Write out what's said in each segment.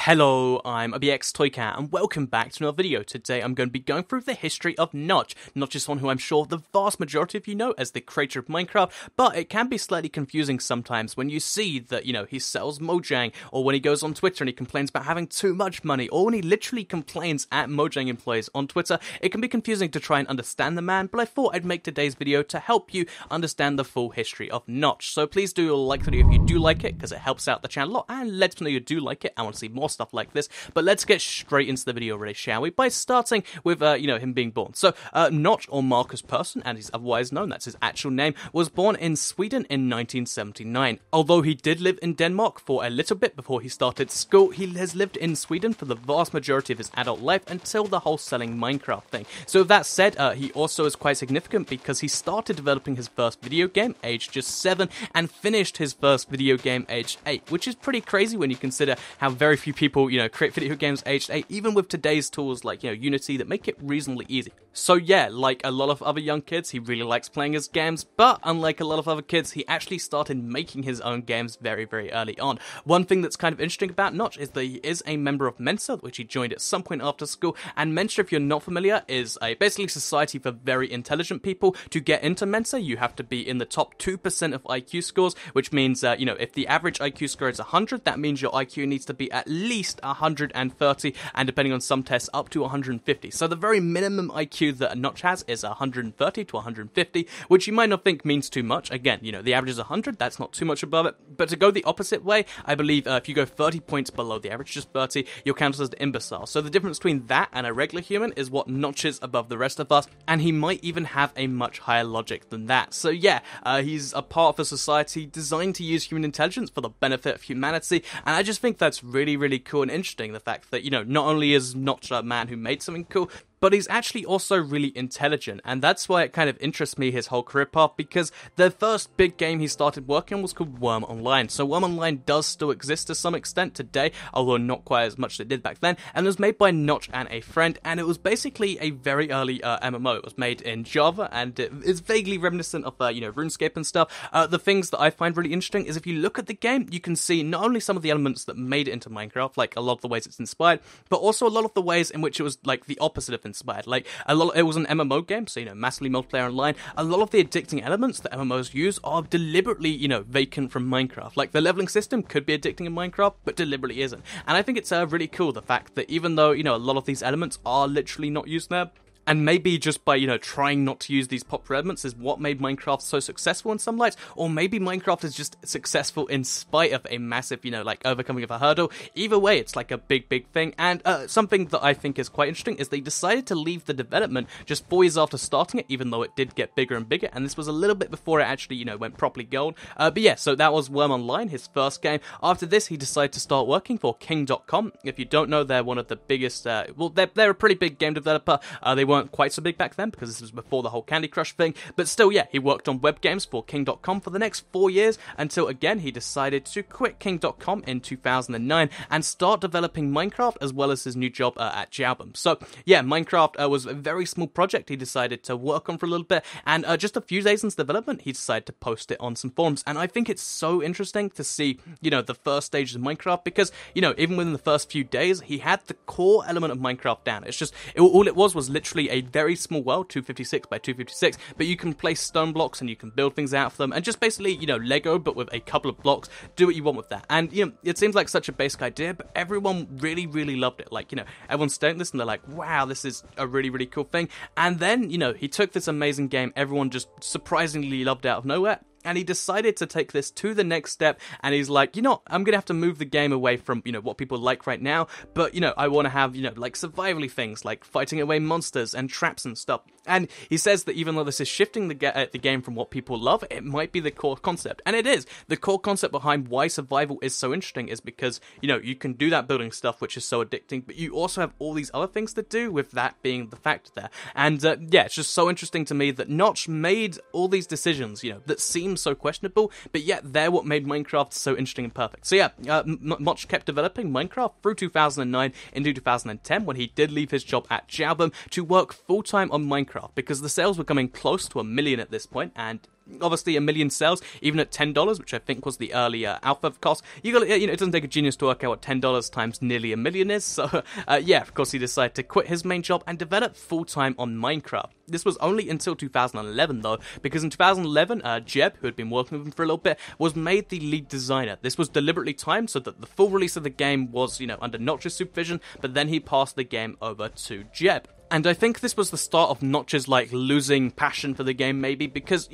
Hello, I'm ABX Toycat and welcome back to another video. Today I'm going to be going through the history of Notch, not just one who I'm sure the vast majority of you know as the creator of Minecraft, but it can be slightly confusing sometimes when you see that, he sells Mojang, or when he goes on Twitter and he complains about having too much money, or when he literally complains at Mojang employees on Twitter. It can be confusing to try and understand the man, but I thought I'd make today's video to help you understand the full history of Notch. So please do like the video if you do like it, because it helps out the channel a lot, and let me know you do like it. I want to see more stuff like this, but let's get straight into the video already, shall we? By starting with, him being born. So, Notch, or Marcus Persson, and he's otherwise known, that's his actual name, was born in Sweden in 1979. Although he did live in Denmark for a little bit before he started school, he has lived in Sweden for the vast majority of his adult life until the whole selling Minecraft thing. So with that said, he also is quite significant because he started developing his first video game, aged just 7, and finished his first video game aged 8, which is pretty crazy when you consider how very few people create video games aged 8, even with today's tools like, Unity that make it reasonably easy. So yeah, like a lot of other young kids, he really likes playing his games, but unlike a lot of other kids, he actually started making his own games very, very early on. One thing that's kind of interesting about Notch is that he is a member of Mensa, which he joined at some point after school, and Mensa, if you're not familiar, is a basically society for very intelligent people. To get into Mensa, you have to be in the top 2% of IQ scores, which means, if the average IQ score is 100, that means your IQ needs to be at least 130, and depending on some tests, up to 150. So the very minimum IQ that a Notch has is 130 to 150, which you might not think means too much. Again, the average is 100, that's not too much above it. But to go the opposite way, I believe if you go 30 points below the average, just 30, you're counted as an imbecile. So the difference between that and a regular human is what Notch is above the rest of us, and he might even have a much higher logic than that. So yeah, he's a part of a society designed to use human intelligence for the benefit of humanity, and I just think that's really, really cool and interesting, the fact that, not only is Notch a man who made something cool, but he's actually also really intelligent, and that's why it kind of interests me, his whole career path, because the first big game he started working on was called Worm Online. So Worm Online does still exist to some extent today, although not quite as much as it did back then, and it was made by Notch and a friend, and it was basically a very early MMO. It was made in Java, and it is vaguely reminiscent of, RuneScape and stuff. The things that I find really interesting is if you look at the game, you can see not only some of the elements that made it into Minecraft, like a lot of the ways it's inspired, but also a lot of the ways in which it was, like, the opposite of inspired. Like, it was an MMO game, so, massively multiplayer online. A lot of the addicting elements that MMOs use are deliberately, vacant from Minecraft. Like, the leveling system could be addicting in Minecraft, but deliberately isn't. And I think it's really cool, the fact that even though, a lot of these elements are literally not used there, and maybe just by, trying not to use these popular elements is what made Minecraft so successful in some lights, or maybe Minecraft is just successful in spite of a massive, overcoming of a hurdle. Either way, it's like a big, big thing, and something that I think is quite interesting is they decided to leave the development just 4 years after starting it, even though it did get bigger and bigger, and this was a little bit before it actually, went properly gold. But yeah, so that was Worm Online, his first game. After this, he decided to start working for King.com. If you don't know, they're one of the biggest, they're a pretty big game developer. They weren't quite so big back then because this was before the whole Candy Crush thing, but still, yeah, he worked on web games for King.com for the next 4 years until again he decided to quit King.com in 2009 and start developing Minecraft as well as his new job at Jalbum. So yeah, Minecraft was a very small project he decided to work on for a little bit, and just a few days into development he decided to post it on some forums, and I think it's so interesting to see the first stages of Minecraft because even within the first few days he had the core element of Minecraft down. It's just all it was literally a very small world, 256 by 256, but you can place stone blocks and you can build things out of them, and just basically, Lego, but with a couple of blocks, do what you want with that. And, it seems like such a basic idea, but everyone really, really loved it. Like, everyone's staring at this and they're like, wow, this is a really, really cool thing. And then, he took this amazing game everyone just surprisingly loved out of nowhere, and he decided to take this to the next step, and he's like, I'm going to have to move the game away from, what people like right now, but, I want to have, like survivally things, like fighting away monsters and traps and stuff. And he says that even though this is shifting the game from what people love, it might be the core concept. And it is. The core concept behind why survival is so interesting is because, you can do that building stuff, which is so addicting, but you also have all these other things to do, with that being the factor there. And, yeah, it's just so interesting to me that Notch made all these decisions, that seem so questionable, but yet they're what made Minecraft so interesting and perfect. So yeah, Notch kept developing Minecraft through 2009 into 2010, when he did leave his job at Jalbum to work full-time on Minecraft Minecraft, because the sales were coming close to 1 million at this point, and obviously 1 million sales, even at $10, which I think was the early alpha cost. It doesn't take a genius to work out what $10 times nearly 1 million is. So yeah, of course he decided to quit his main job and develop full-time on Minecraft. This was only until 2011 though, because in 2011, Jeb, who had been working with him for a little bit, was made the lead designer. This was deliberately timed so that the full release of the game was, under Notch's supervision, but then he passed the game over to Jeb. And I think this was the start of Notch's, losing passion for the game, maybe, because,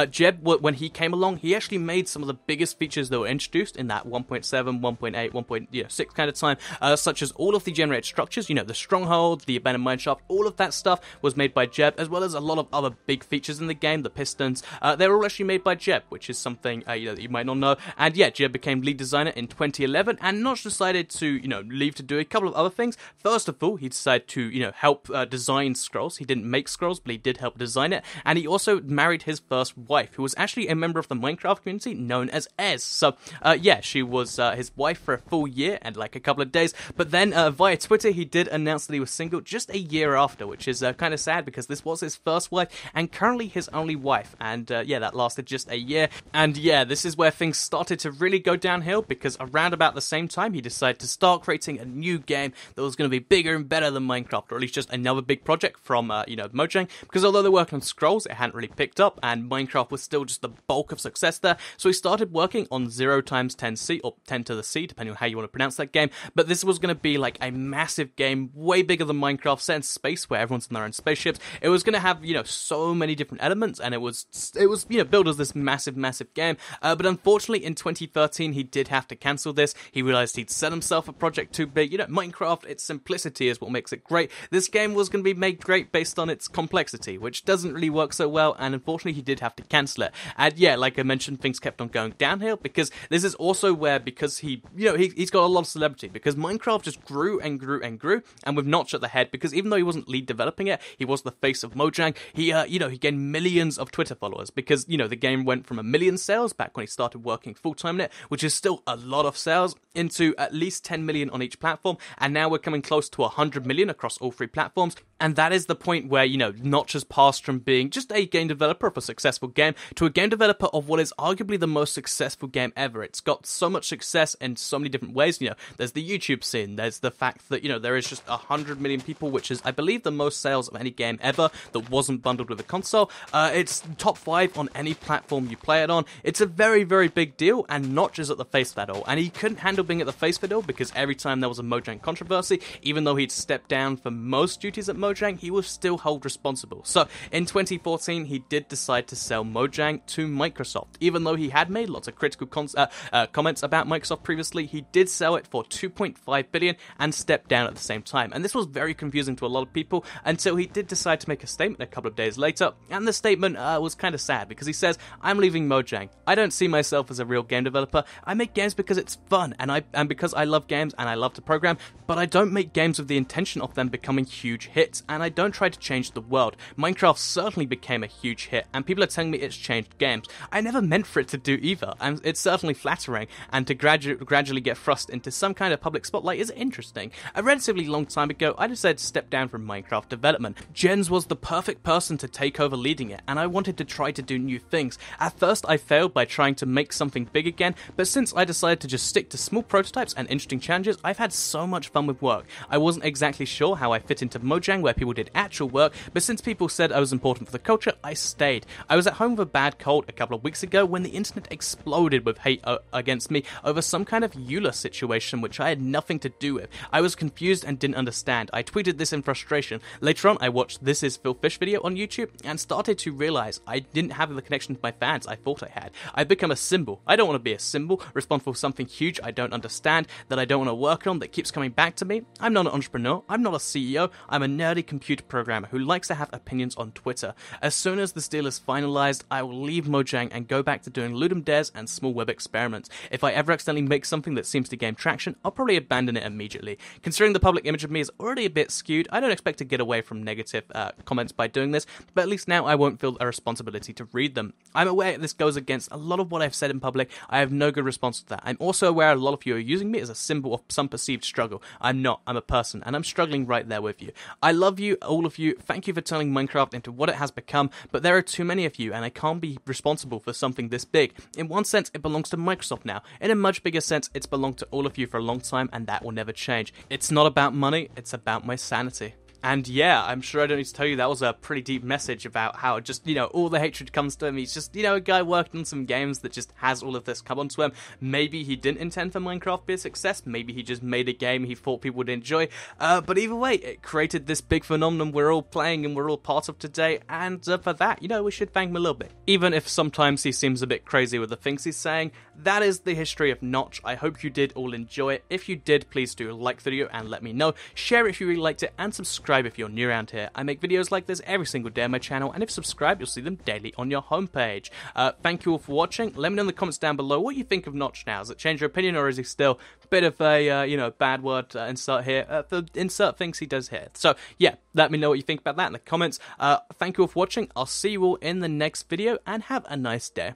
Jeb, when he came along, he actually made some of the biggest features that were introduced in that 1.7, 1.8, 1.6 kind of time, such as all of the generated structures, the Stronghold, the Abandoned Mineshaft, all of that stuff was made by Jeb, as well as a lot of other big features in the game, the Pistons. They were all actually made by Jeb, which is something, that you might not know. And yeah, Jeb became lead designer in 2011, and Notch decided to, leave to do a couple of other things. First of all, he decided to, help design Scrolls. He didn't make Scrolls, but he did help design it, and he also married his first wife, who was actually a member of the Minecraft community known as Ez. So yeah, she was his wife for a full year and a couple of days, but then via Twitter he did announce that he was single just a year after, which is kind of sad because this was his first wife and currently his only wife, and yeah, that lasted just a year. And yeah, this is where things started to really go downhill, because around about the same time he decided to start creating a new game that was going to be bigger and better than Minecraft, or at least just another big project from Mojang, because although they were working on Scrolls, it hadn't really picked up, and Minecraft was still just the bulk of success there. So he started working on 0 times 10C, or 10 to the C, depending on how you want to pronounce that game. But this was going to be a massive game, way bigger than Minecraft, set in space where everyone's in their own spaceships. It was going to have so many different elements, and it was billed as this massive game. But unfortunately, in 2013, he did have to cancel this. He realized he'd set himself a project too big. Minecraft, its simplicity is what makes it great. This game was going to be made great based on its complexity, which doesn't really work so well, and unfortunately he did have to cancel it. And yeah, like I mentioned, things kept on going downhill, because this is also where, because he's got a lot of celebrity, because Minecraft just grew and grew and grew, and with Notch at the head, because even though he wasn't lead developing it, he was the face of Mojang. He gained millions of Twitter followers, because the game went from 1 million sales back when he started working full-time in it, which is still a lot of sales, into at least 10 million on each platform, and now we're coming close to 100 million across all 3 platforms. And that is the point where, Notch has passed from being just a game developer of a successful game to a game developer of what is arguably the most successful game ever. It's got so much success in so many different ways. There's the YouTube scene, there's the fact that, there is just 100 million people, which is, I believe, the most sales of any game ever that wasn't bundled with a console. It's top 5 on any platform you play it on. It's a very, very big deal, and Notch is at the face of that all. And he couldn't handle being at the face of it all, because every time there was a Mojang controversy, even though he'd stepped down for most duties at Mojang, he was still held responsible. So in 2014, he did decide to sell Mojang to Microsoft. Even though he had made lots of critical comments about Microsoft previously, he did sell it for $2.5 billion and stepped down at the same time. And this was very confusing to a lot of people, until he did decide to make a statement a couple of days later. And the statement was kind of sad, because he says, "I'm leaving Mojang. I don't see myself as a real game developer. I make games because it's fun, and because I love games and I love to program, but I don't make games with the intention of them becoming huge hits, and I don't try to change the world. Minecraft certainly became a huge hit, and people are telling me it's changed games. I never meant for it to do either, and it's certainly flattering, and to gradually get thrust into some kind of public spotlight is interesting. A relatively long time ago, I decided to step down from Minecraft development. Jens was the perfect person to take over leading it, and I wanted to try to do new things. At first, I failed by trying to make something big again, but since I decided to just stick to small prototypes and interesting challenges, I've had so much fun with work. I wasn't exactly sure how I fit into Mojang, where people did actual work, but since people said I was important for the culture, I stayed. I was at home with a bad cold a couple of weeks ago when the internet exploded with hate against me over some kind of EULA situation which I had nothing to do with. I was confused and didn't understand. I tweeted this in frustration. Later on, I watched This Is Phil Fish video on YouTube and started to realize I didn't have the connection to my fans I thought I had. I've become a symbol. I don't want to be a symbol, responsible for something huge I don't understand, that I don't want to work on, that keeps coming back to me. I'm not an entrepreneur. I'm not a CEO. I'm a nerdy computer programmer who likes to have opinions on Twitter. As soon as this deal is finalized, I will leave Mojang and go back to doing Ludum Dares and small web experiments. If I ever accidentally make something that seems to gain traction, I'll probably abandon it immediately. Considering the public image of me is already a bit skewed, I don't expect to get away from negative comments by doing this, but at least now I won't feel a responsibility to read them. I'm aware this goes against a lot of what I've said in public. I have no good response to that. I'm also aware a lot of you are using me as a symbol of some perceived struggle. I'm not. I'm a person, and I'm struggling right there with you. I love you, all of you. Thank you for turning Minecraft into what it has become, but there are too many of you, and I can't be responsible for something this big. In one sense, it belongs to Microsoft now. In a much bigger sense, it's belonged to all of you for a long time, and that will never change. It's not about money, it's about my sanity. And yeah, I'm sure I don't need to tell you that was a pretty deep message about how just, all the hatred comes to him. He's just, a guy working on some games that just has all of this come onto him. Maybe he didn't intend for Minecraft to be a success. Maybe he just made a game he thought people would enjoy. But either way, it created this big phenomenon we're all playing and we're all part of today. And for that, we should thank him a little bit. Even if sometimes he seems a bit crazy with the things he's saying, that is the history of Notch. I hope you did all enjoy it. If you did, please do like the video and let me know. Share it if you really liked it, and subscribe if you're new around here. I make videos like this every single day on my channel, and if subscribed, you'll see them daily on your homepage. Thank you all for watching. Let me know in the comments down below what you think of Notch now. Has it changed your opinion, or is he still a bit of a, bad word insert here? The insert things he does here. So, yeah, let me know what you think about that in the comments. Thank you all for watching. I'll see you all in the next video, and have a nice day.